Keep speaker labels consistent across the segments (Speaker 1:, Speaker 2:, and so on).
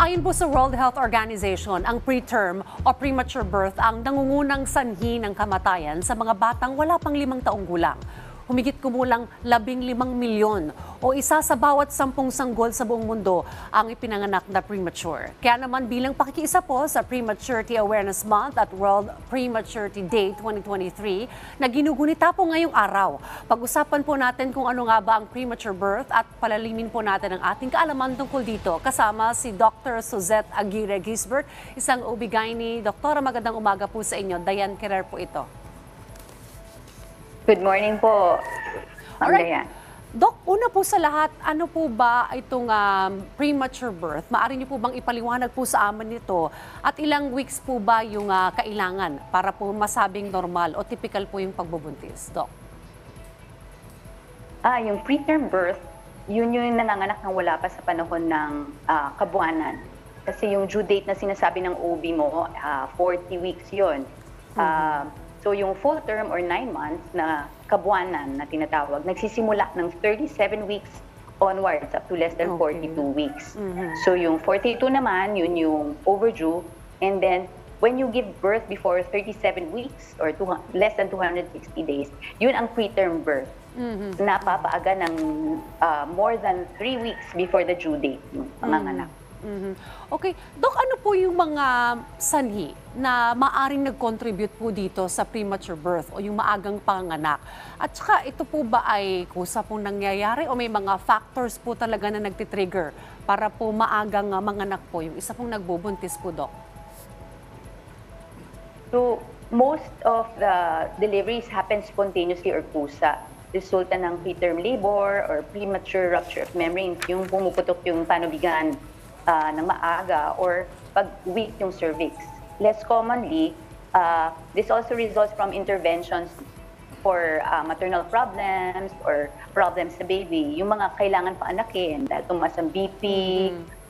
Speaker 1: Ayon po sa World Health Organization, ang preterm o premature birth ang nangungunang sanhi ng kamatayan sa mga batang wala pang 5 taong gulang. Humigit kumulang 15 milyon o isa sa bawat 10 sanggol sa buong mundo ang ipinanganak na premature. Kaya naman bilang pakikiisa po sa Prematurity Awareness Month at World Prematurity Day 2023 na ginugunita po ngayong araw. Pag-usapan po natin kung ano nga ba ang premature birth at palalimin po natin ang ating kaalaman tungkol dito. Kasama si Dr. Suzette Aguirre Gisbert, isang OB-GYN. Doktora, magandang umaga po sa inyo. Diane Kerer po ito.
Speaker 2: Good morning po.
Speaker 1: Alright. Dok, una po sa lahat, ano po ba itong premature birth? Maaari niyo po bang ipaliwanag po sa amin nito? At ilang weeks po ba yung kailangan para po masabing normal o typical po yung pagbubuntis, Dok?
Speaker 2: Yung preterm birth, yun yung nanganganak ng wala pa sa panahon ng kabuanan. Kasi yung due date na sinasabi ng OB mo, 40 weeks yun. So yung full term or 9 months na kabuanan na tinatawag, nagsisimula ng 37 weeks onwards up to less than 42 weeks. So yung 42 naman, yun yung overdue. And then when you give birth before 37 weeks or less than 260 days, yun ang preterm birth. Napapaaga ng more than 3 weeks before the due date ng panganganak.
Speaker 1: Okay. Dok, ano po yung mga sanhi na maaring nag-contribute po dito sa premature birth o yung maagang panganak? At saka ito po ba ay kusa pong nangyayari o may mga factors po talaga na nagtitrigger para po maagang manganak po yung isa pong nagbubuntis po, Dok?
Speaker 2: So most of the deliveries happen spontaneously or kusa. Resulta ng preterm labor or premature rupture of membranes, yung pumuputok yung panubigan ng maaga or pag weak yung cervix. Less commonly, this also results from interventions for maternal problems or problems sa baby. Yung mga kailangan paanakin dahil tumaas ang BP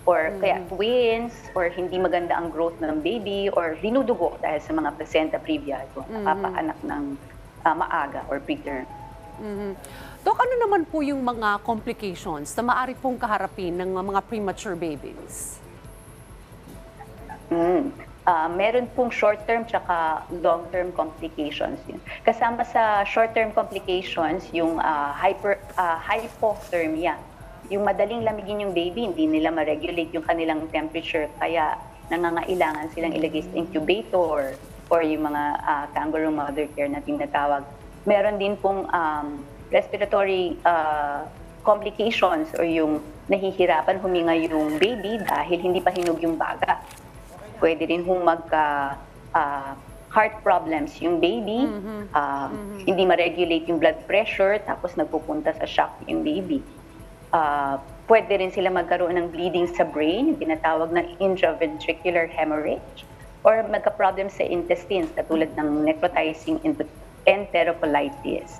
Speaker 2: or kaya twins or hindi maganda ang growth ng baby or dinudugo dahil sa mga placenta previa kung napapaanak ng maaga or preterm.
Speaker 1: Dok, ano naman po yung mga complications na maaari pong kaharapin ng mga premature babies?
Speaker 2: Meron pong short-term tsaka long-term complications. Kasama sa short-term complications, yung hypothermia. Yung madaling lamigin yung baby, hindi nila ma-regulate yung kanilang temperature, kaya nangangailangan silang ilagay sa incubator or yung mga kangaroo mother care na tinatawag. Meron din pong respiratory complications or yung nahihirapan huminga yung baby dahil hindi pa hinog yung baga. Pwede rin magka heart problems yung baby, hindi ma-regulate yung blood pressure, tapos nagpupunta sa shock yung baby. Pwede rin sila magkaroon ng bleeding sa brain, yung tinatawag na intraventricular hemorrhage, or magka-problem sa intestines katulad ng necrotizing enterocolitis.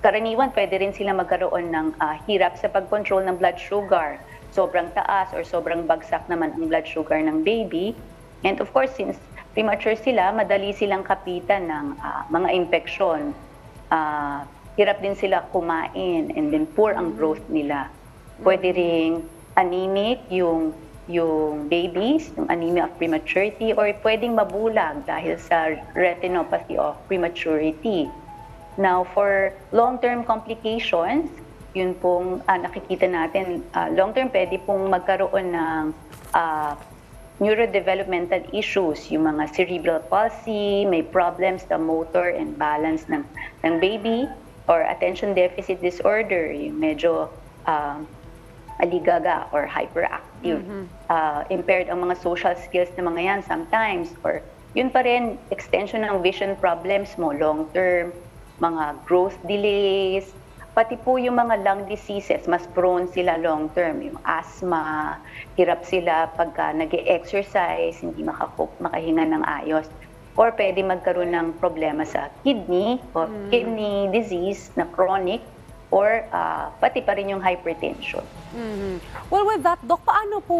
Speaker 2: Karaniwan, pwede rin sila magkaroon ng hirap sa pag-control ng blood sugar. Sobrang taas or sobrang bagsak naman ang blood sugar ng baby. And of course, since premature sila, madali silang kapitan ng mga infeksyon. Hirap din sila kumain and then poor ang growth nila. Pwede ring anemic yung babies, yung anemia of prematurity, or pwedeng mabulag dahil sa retinopathy of prematurity. Now, for long-term complications, yun pong nakikita natin, long-term pwede pong magkaroon ng neurodevelopmental issues, yung mga cerebral palsy, may problems sa motor and balance ng baby, or attention deficit disorder, yung medyo aligaga or hyperactive. Impaired ang mga social skills ng mga yan sometimes, or yun pa rin, extension ng vision problems mo, long-term, mga growth delays, pati po yung mga lung diseases, mas prone sila long-term, yung asthma, hirap sila pagka nag-exercise, hindi makahinga ng ayos, or pwede magkaroon ng problema sa kidney, o kidney disease na chronic, or pati pa rin yung hypertension.
Speaker 1: Well, with that, Doc, paano po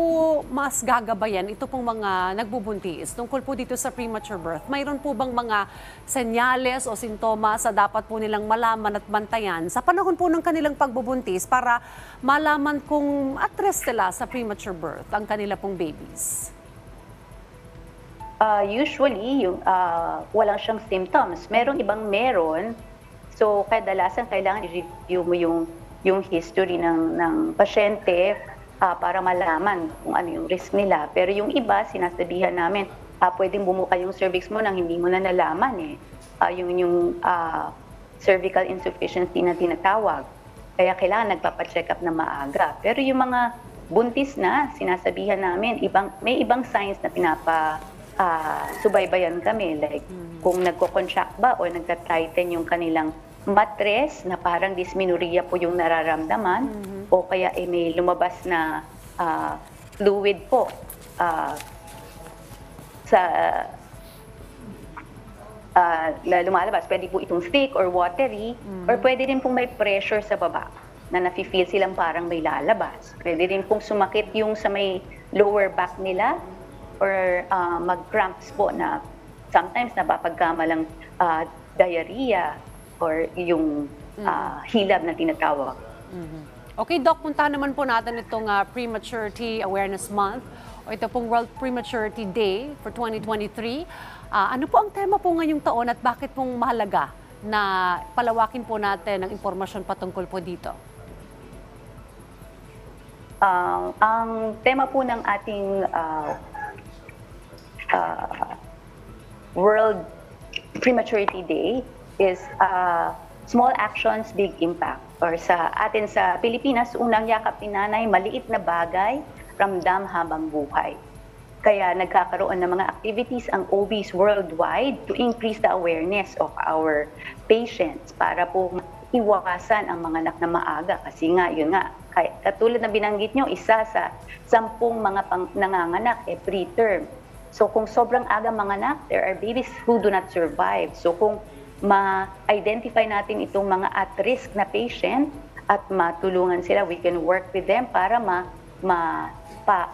Speaker 1: mas gagabayan ito pong mga nagbubuntis tungkol po dito sa premature birth? Mayroon po bang mga senyales o sintomas sa dapat po nilang malaman at bantayan sa panahon po ng kanilang pagbubuntis para malaman kung at risk sila sa premature birth ang kanila pong babies?
Speaker 2: Usually, yung walang siyang symptoms. Merong ibang meron. So, kadalasan kailangan i-review mo yung history ng pasyente para malaman kung ano yung risk nila. Pero yung iba, sinasabihan namin, pwedeng bumuka yung cervix mo nang hindi mo na nalaman yung cervical insufficiency na tinatawag. Kaya kailangan nagpapacheck up na maaga. Pero yung mga buntis na, sinasabihan namin, may ibang signs na subaybayan kami, like kung nagko-contract ba o nagta-tighten yung kanilang mattress na parang dysmenorrhea po yung nararamdaman o kaya may lumabas na fluid po na lumalabas. Pwede po itong thick or watery or pwede din pong may pressure sa baba na nafe-feel silang parang may lalabas. Pwede din pong sumakit yung sa may lower back nila or mag-cramps po na sometimes napapagkamalang diarrhea or yung hilab na tinatawag.
Speaker 1: Okay, Doc, punta naman po natin itong Prematurity Awareness Month o ito pong World Prematurity Day for 2023. Ano po ang tema po ngayong taon at bakit pong mahalaga na palawakin po natin ang impormasyon patungkol po dito?
Speaker 2: Ang tema po ng ating World Prematurity Day is small actions, big impact. Or sa atin sa Pilipinas, unang yakap ni nanay, maliit na bagay, ramdam habang buhay. Kaya nagkakaroon ng mga activities ang OBs worldwide to increase the awareness of our patients para po iwasan ang mga anak na maaga. Kasi nga, yun nga, katulad na binanggit nyo, isa sa 10 mga nanganganak preterm. So kung sobrang aga manganak, there are babies who do not survive. So kung ma-identify natin itong mga at-risk na patient at matulungan sila, we can work with them para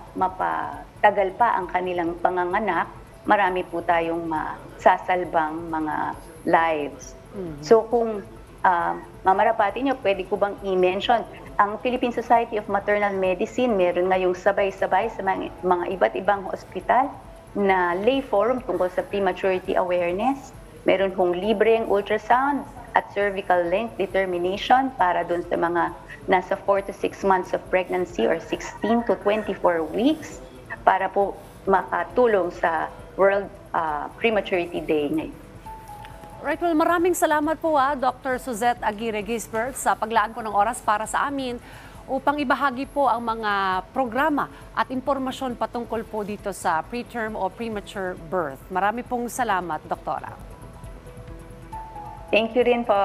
Speaker 2: mapatagal pa ang kanilang panganganak, marami po tayong masasalbang mga lives. So kung mamarapati nyo, pwede ko bang i-mention, ang Philippine Society of Maternal Medicine, meron ngayong sabay-sabay sa mga iba't ibang hospital na lay forum tungkol sa prematurity awareness. Meron hong libreng ultrasound at cervical length determination para dun sa mga nasa 4 to 6 months of pregnancy or 16 to 24 weeks para po makatulong sa World Prematurity Day ngayon.
Speaker 1: Right, well, maraming salamat po Dr. Suzette Aguirre Gisbert sa paglaan po ng oras para sa amin upang ibahagi po ang mga programa at impormasyon patungkol po dito sa preterm o premature birth. Marami pong salamat, Doktora.
Speaker 2: Thank you rin po.